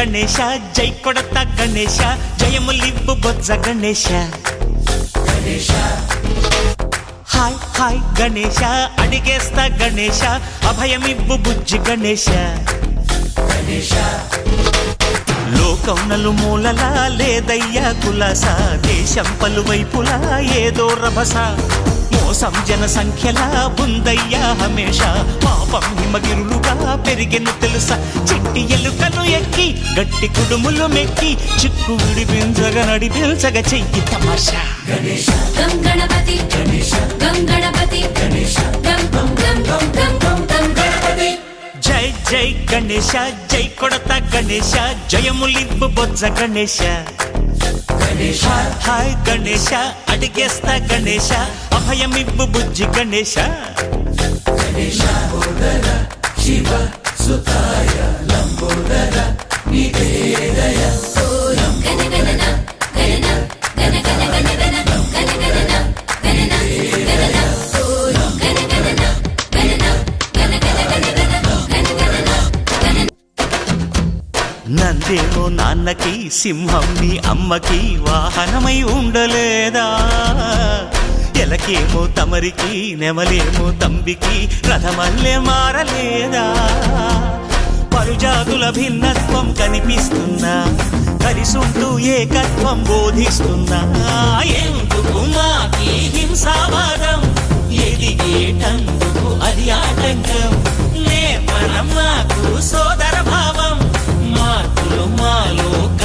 గణేశ జై కొడత గణేశ జయములివ్వు బొజ్జ Ganesha hi hi Ganesha అడిగేస్తా Ganesha అభయమివ్వు బుజ్జి గణేశ లోకం నలుమూలలా లేదయ్యా కులాస దేశం పలువైపులా ఏదో రభస మోసం జన సంఖ్యలా ఉందయ్యా హమేష పాపం హిమగిరులుగా పెరిగెను తెలుసా చిట్టి ఎలుకలు ఎక్కి గట్టి కుడుములు మెక్కి చిక్కు విడిపించగా నడిపించగా చెయ్యి తమాషా గం గణపతి గం గణపతి గం గం గం గం గం గం గం గణపతి జై జై గణేశ జై కొడత గణేశ జయములివ్వు బొజ్జ గణేశ హాయ్ గణేశ అడిగేస్తా గణేశ అభయమివ్వు బుజ్జి గణేశ శివ సుతాయ లంబోదర నివేదయ గణగణన గణన గణ గణ గణ గణ గణగణన గణన గణన గణగణన గణన గణ గణ గణ గణ గణగణన నందేమో నాన్నకి సింహం నీ అమ్మకి వాహనమై ఉండలేదా ఎలకేమో తమరికి నెమలేమో తంబికి రథమల్లే మారలేదా పరుజాతుల భిన్నత్వం కనిపిస్తున్నా కలిసుంటూ ఏకత్వం బోధిస్తున్నా ఎందుకు మాకి హింసావాదం ఎదిగేటందుకు అది ఆటంకం నేపరం మాకు సో